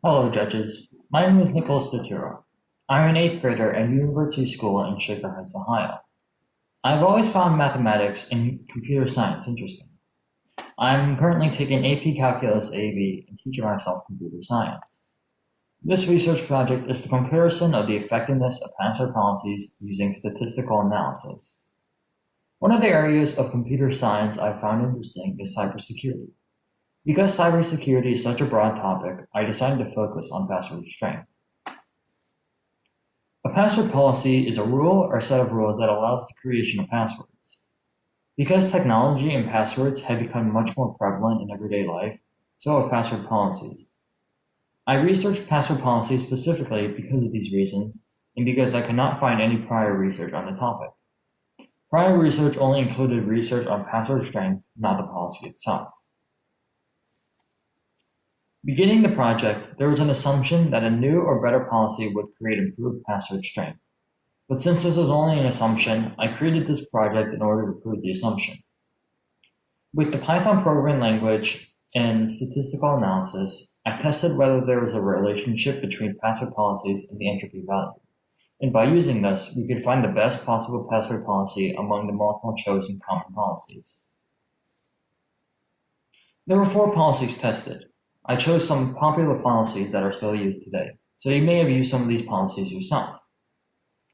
Hello, judges. My name is DiTirro. I'm an 8th grader at University School in Shaker Heights, Ohio. I've always found mathematics and computer science interesting. I'm currently taking AP Calculus AB and teaching myself computer science. This research project is the comparison of the effectiveness of password policies using statistical analysis. One of the areas of computer science I found interesting is cybersecurity. Because cybersecurity is such a broad topic, I decided to focus on password strength. A password policy is a rule or set of rules that allows the creation of passwords. Because technology and passwords have become much more prevalent in everyday life, so have password policies. I researched password policies specifically because of these reasons, and because I could not find any prior research on the topic. Prior research only included research on password strength, not the policy itself. Beginning the project, there was an assumption that a new or better policy would create improved password strength. But since this was only an assumption, I created this project in order to prove the assumption. With the Python programming language and statistical analysis, I tested whether there was a relationship between password policies and the entropy value. And by using this, we could find the best possible password policy among the multiple chosen common policies. There were 4 policies tested. I chose some popular policies that are still used today, so you may have used some of these policies yourself.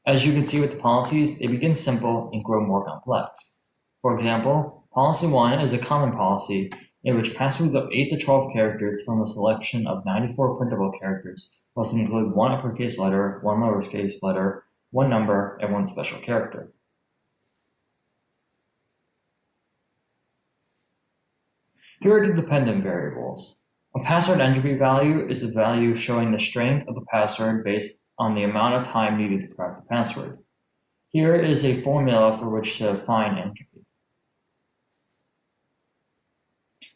As you can see with the policies, they begin simple and grow more complex. For example, Policy 1 is a common policy in which passwords of 8 to 12 characters from a selection of 94 printable characters must include 1 uppercase letter, 1 lowercase letter, 1 number, and 1 special character. Here are the dependent variables. A password entropy value is a value showing the strength of the password based on the amount of time needed to crack the password. Here is a formula for which to find entropy.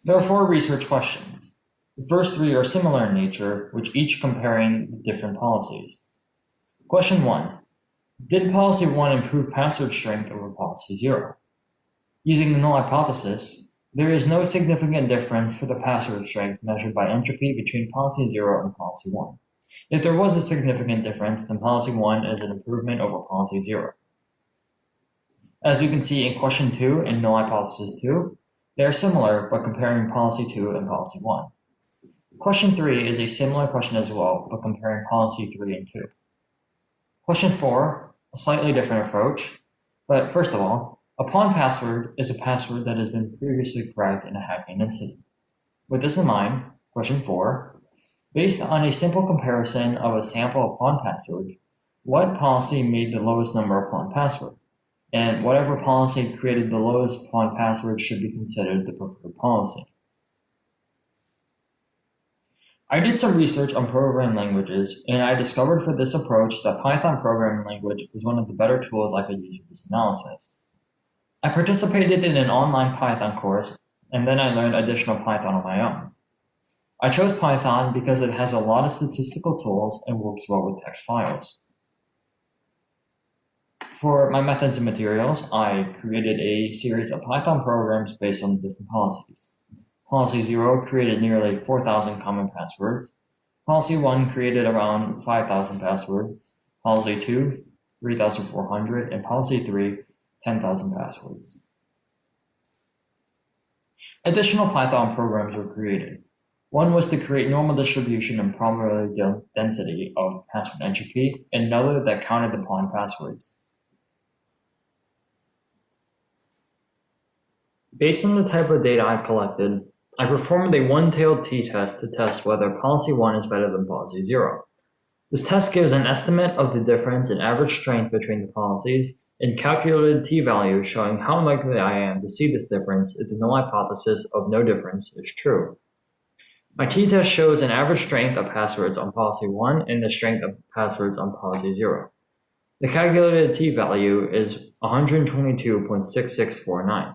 There are 4 research questions. The first 3 are similar in nature, with each comparing different policies. Question 1. Did policy 1 improve password strength over policy 0? Using the null hypothesis, there is no significant difference for the password strength measured by entropy between policy 0 and policy 1. If there was a significant difference, then policy 1 is an improvement over policy 0. As we can see in question 2 and null hypothesis 2, they are similar but comparing policy 2 and policy 1. Question 3 is a similar question as well, but comparing policy 3 and 2. Question 4, a slightly different approach, but first of all, a pawn password is a password that has been previously cracked in a hacking incident. With this in mind, question 4, based on a simple comparison of a sample of pawn password, what policy made the lowest number of pawn password? And whatever policy created the lowest pawn password should be considered the preferred policy. I did some research on programming languages, and I discovered for this approach that Python programming language was one of the better tools I could use for this analysis. I participated in an online Python course, and then I learned additional Python on my own. I chose Python because it has a lot of statistical tools and works well with text files. For my methods and materials, I created a series of Python programs based on different policies. Policy 0 created nearly 4,000 common passwords. Policy 1 created around 5,000 passwords. Policy 2, 3,400, and Policy 3, 10,000 passwords. Additional Python programs were created. One was to create normal distribution and probability density of password entropy, and another that counted the pawn passwords. Based on the type of data I collected, I performed a one-tailed t-test to test whether policy 1 is better than policy 0. This test gives an estimate of the difference in average strength between the policies and calculated t-value showing how likely I am to see this difference if the null hypothesis of no difference is true. My t-test shows an average strength of passwords on policy 1 and the strength of passwords on policy 0. The calculated t-value is 122.6649.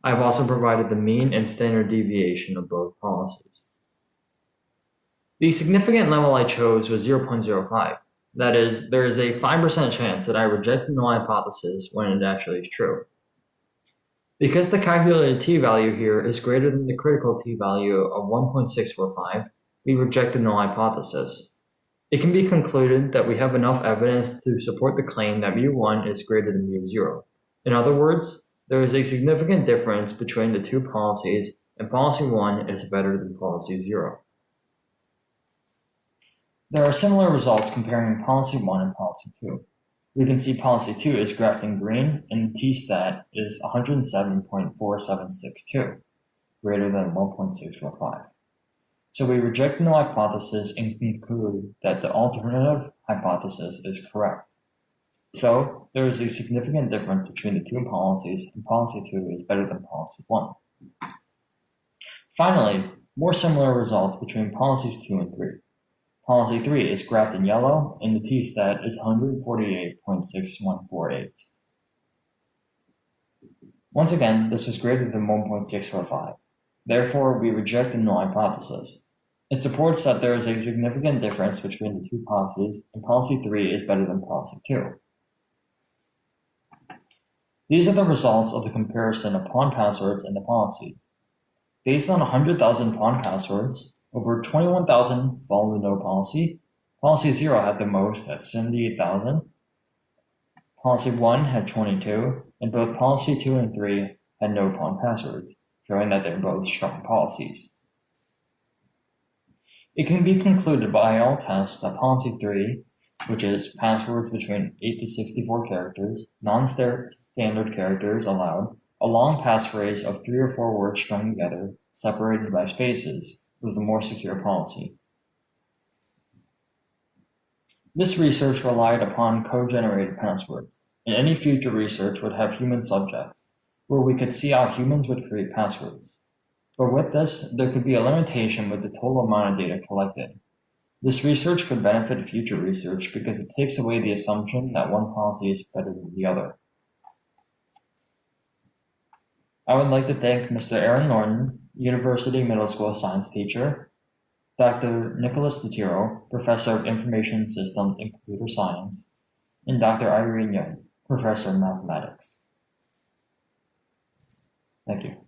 I have also provided the mean and standard deviation of both policies. The significant level I chose was 0.05. That is, there is a 5% chance that I reject the null hypothesis when it actually is true. Because the calculated t-value here is greater than the critical t-value of 1.645, we reject the null hypothesis. It can be concluded that we have enough evidence to support the claim that mu1 is greater than mu0. In other words, there is a significant difference between the two policies, and policy 1 is better than policy 0. There are similar results comparing policy 1 and policy 2. We can see policy 2 is graphed in green, and t-stat is 107.4762, greater than 1.645. So we reject the null hypothesis and conclude that the alternative hypothesis is correct. So there is a significant difference between the two policies, and policy 2 is better than policy 1. Finally, more similar results between policies 2 and 3. Policy 3 is graphed in yellow, and the t-stat is 148.6148. Once again, this is greater than 1.645. Therefore, we reject the null hypothesis. It supports that there is a significant difference between the two policies, and policy 3 is better than policy 2. These are the results of the comparison of pawn passwords and the policies. Based on 100,000 pawn passwords, over 21,000 follow the no policy. Policy 0 had the most at 78,000. Policy 1 had 22, and both policy 2 and 3 had no pawn passwords, showing that they're both strong policies. It can be concluded by all tests that policy 3, which is passwords between 8 to 64 characters, non-standard characters allowed, a long passphrase of 3 or 4 words strung together, separated by spaces, was the more secure policy. This research relied upon code-generated passwords, and any future research would have human subjects, where we could see how humans would create passwords. But with this, there could be a limitation with the total amount of data collected. This research could benefit future research because it takes away the assumption that one policy is better than the other. I would like to thank Mr. Aaron Norton, University Middle School science teacher, Dr. Nicholas DiTirro, Professor of Information Systems and Computer Science, and Dr. Irene Young, Professor of Mathematics. Thank you.